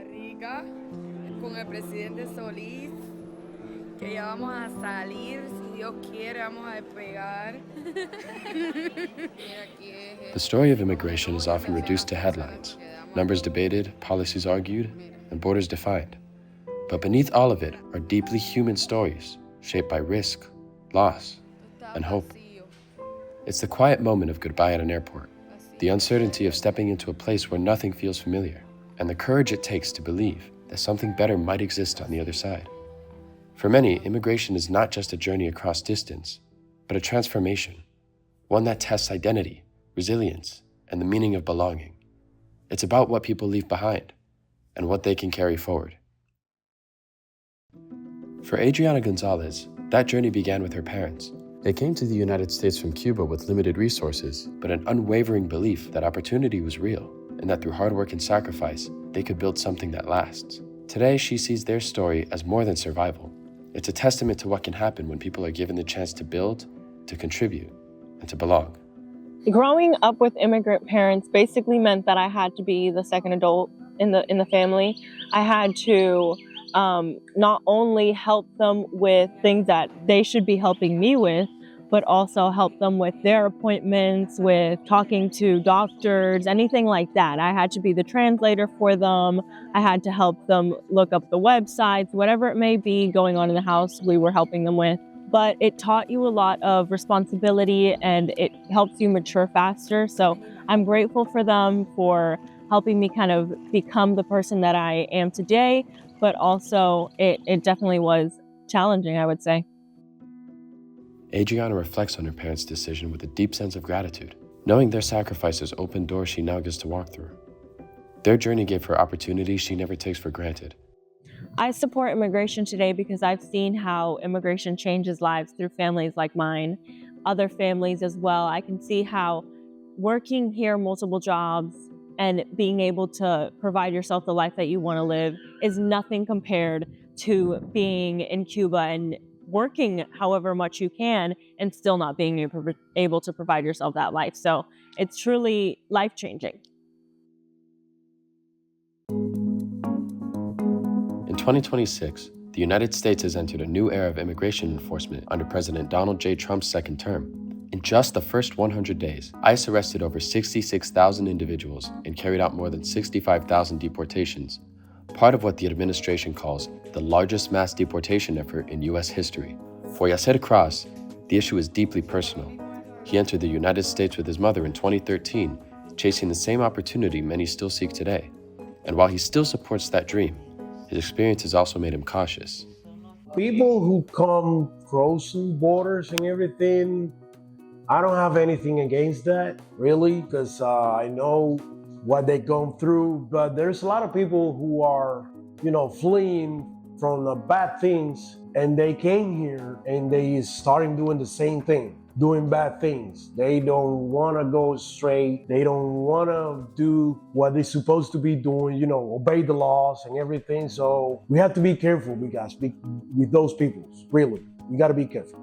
Rica con el presidente Solís, que ya vamos a salir, si Dios quiere, vamos a despegar. The story of immigration is often reduced to headlines, numbers debated, policies argued, and borders defined. But beneath all of it are deeply human stories shaped by risk, loss, and hope. It's the quiet moment of goodbye at an airport, the uncertainty of stepping into a place where nothing feels familiar, and the courage it takes to believe that something better might exist on the other side. For many, immigration is not just a journey across distance, but a transformation, one that tests identity, resilience, and the meaning of belonging. It's about what people leave behind and what they can carry forward. For Adriana Gonzalez, that journey began with her parents. They came to the United States from Cuba with limited resources, but an unwavering belief that opportunity was real and that through hard work and sacrifice, they could build something that lasts. Today, she sees their story as more than survival. It's a testament to what can happen when people are given the chance to build, to contribute, and to belong. Growing up with immigrant parents basically meant that I had to be the second adult in the family. I had to not only help them with things that they should be helping me with, but also help them with their appointments, with talking to doctors, anything like that. I had to be the translator for them. I had to help them look up the websites, whatever it may be going on in the house, we were helping them with. But it taught you a lot of responsibility and it helps you mature faster. So I'm grateful for them for helping me kind of become the person that I am today, but also it definitely was challenging, I would say. Adriana reflects on her parents' decision with a deep sense of gratitude, knowing their sacrifices opened doors she now gets to walk through. Their journey gave her opportunities she never takes for granted. I support immigration today because I've seen how immigration changes lives through families like mine, other families as well. I can see how working here multiple jobs and being able to provide yourself the life that you want to live is nothing compared to being in Cuba and working however much you can and still not being able to provide yourself that life. So it's truly life-changing. In 2026, the United States has entered a new era of immigration enforcement under President Donald J. Trump's second term. In just the first 100 days, ICE arrested over 66,000 individuals and carried out more than 65,000 deportations, part of what the administration calls the largest mass deportation effort in U.S. history. For Yasser Cross, the issue is deeply personal. He entered the United States with his mother in 2013, chasing the same opportunity many still seek today. And while he still supports that dream, his experience has also made him cautious. People who come crossing borders and everything, I don't have anything against that, really, because I know what they've gone through. But there's a lot of people who are, fleeing from the bad things, and they came here and they starting doing the same thing, doing bad things. They don't want to go straight. They don't want to do what they're supposed to be doing, obey the laws and everything. So we have to be careful with those people, really. You got to be careful.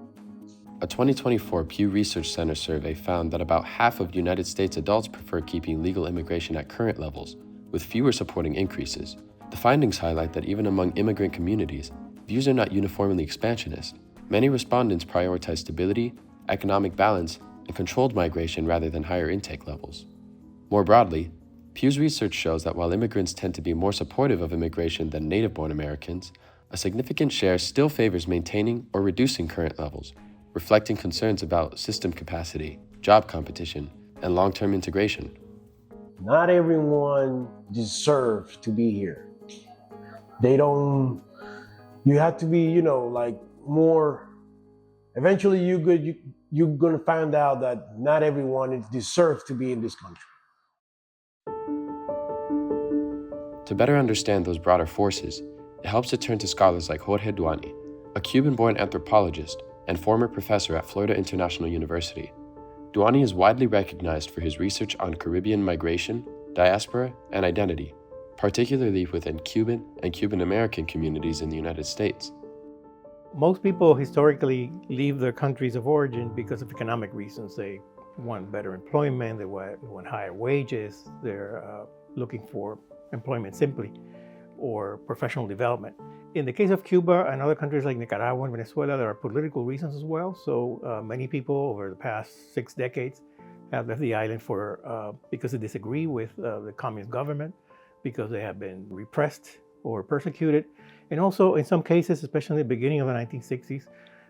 A 2024 Pew Research Center survey found that about half of United States adults prefer keeping legal immigration at current levels, with fewer supporting increases. The findings highlight that even among immigrant communities, views are not uniformly expansionist. Many respondents prioritize stability, economic balance, and controlled migration rather than higher intake levels. More broadly, Pew's research shows that while immigrants tend to be more supportive of immigration than native-born Americans, a significant share still favors maintaining or reducing current levels, reflecting concerns about system capacity, job competition, and long-term integration. Not everyone deserves to be here. You have to be, more. Eventually you're gonna find out that not everyone deserves to be in this country. To better understand those broader forces, it helps to turn to scholars like Jorge Duany, a Cuban-born anthropologist and former professor at Florida International University. Duany is widely recognized for his research on Caribbean migration, diaspora, and identity, particularly within Cuban and Cuban-American communities in the United States. Most people historically leave their countries of origin because of economic reasons. They want better employment, they want higher wages, they're looking for employment simply. or professional development. In the case of Cuba and other countries like Nicaragua and Venezuela, there are political reasons as well. So many people over the past 6 decades have left the island because they disagree with the communist government, because they have been repressed or persecuted. And also in some cases, especially in the beginning of the 1960s,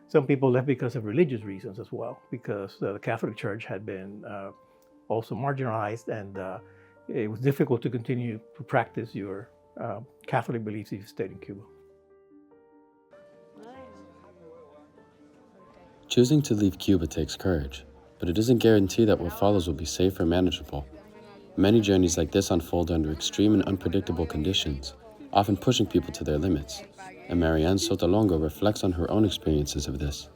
some people left because of religious reasons as well, because the Catholic Church had been also marginalized, and it was difficult to continue to practice your Catholic beliefs if you stayed in Cuba. Choosing to leave Cuba takes courage, but it doesn't guarantee that what follows will be safe or manageable. Many journeys like this unfold under extreme and unpredictable conditions, often pushing people to their limits, and Marianne Sotolongo reflects on her own experiences of this.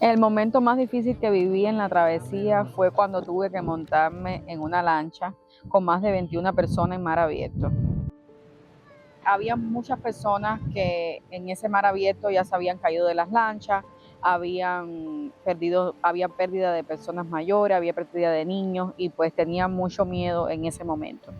El momento más difícil que viví en la travesía fue cuando tuve que montarme en una lancha con más de 21 personas en mar abierto. Había muchas personas que en ese mar abierto ya se habían caído de las lanchas, había pérdida de personas mayores, había pérdida de niños, y pues tenían mucho miedo en ese momento.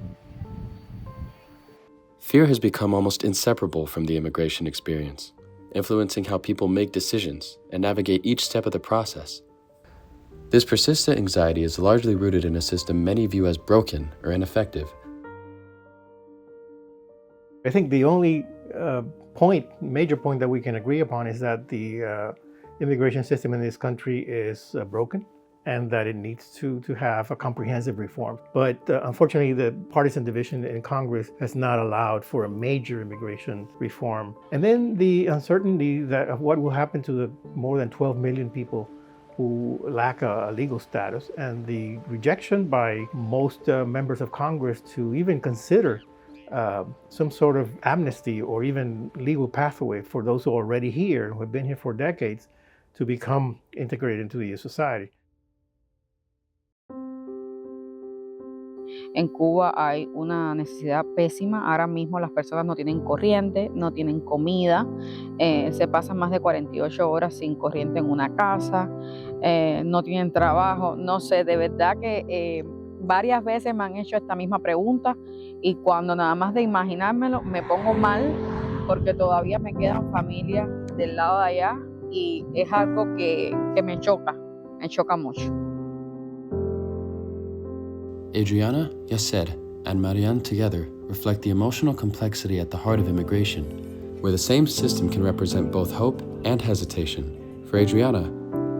Fear has become almost inseparable from the immigration experience, influencing how people make decisions and navigate each step of the process. This persistent anxiety is largely rooted in a system many view as broken or ineffective. I think the only major point that we can agree upon is that the immigration system in this country is broken, and that it needs to have a comprehensive reform. But unfortunately, the partisan division in Congress has not allowed for a major immigration reform. And then the uncertainty of what will happen to the more than 12 million people who lack a legal status, and the rejection by most members of Congress to even consider some sort of amnesty or even legal pathway for those who are already here, who have been here for decades, to become integrated into the society. En Cuba hay una necesidad pésima. Ahora mismo las personas no tienen corriente, no tienen comida, se pasan más de 48 horas sin corriente en una casa, no tienen trabajo. No sé, de verdad que varias veces me han hecho esta misma pregunta, y cuando nada más de imaginármelo me pongo mal, porque todavía me quedan familias del lado de allá, y es algo que me choca mucho. Adriana, Yasser, and Marianne together reflect the emotional complexity at the heart of immigration, where the same system can represent both hope and hesitation. For Adriana,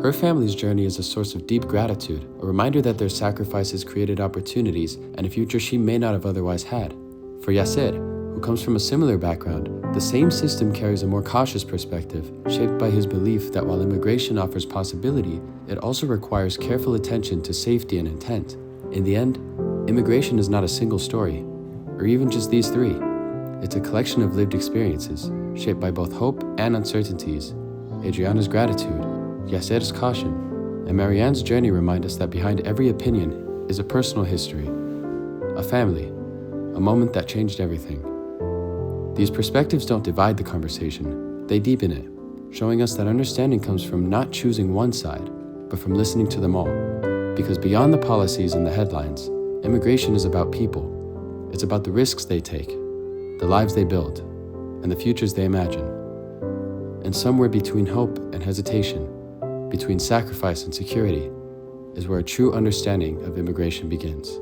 her family's journey is a source of deep gratitude, a reminder that their sacrifices created opportunities and a future she may not have otherwise had. For Yasser, who comes from a similar background, the same system carries a more cautious perspective, shaped by his belief that while immigration offers possibility, it also requires careful attention to safety and intent. In the end, immigration is not a single story, or even just these three. It's a collection of lived experiences, shaped by both hope and uncertainties. Adriana's gratitude, Yasser's caution, and Marianne's journey remind us that behind every opinion is a personal history, a family, a moment that changed everything. These perspectives don't divide the conversation, they deepen it, showing us that understanding comes from not choosing one side, but from listening to them all. Because beyond the policies and the headlines, immigration is about people. It's about the risks they take, the lives they build, and the futures they imagine. And somewhere between hope and hesitation, between sacrifice and security, is where a true understanding of immigration begins.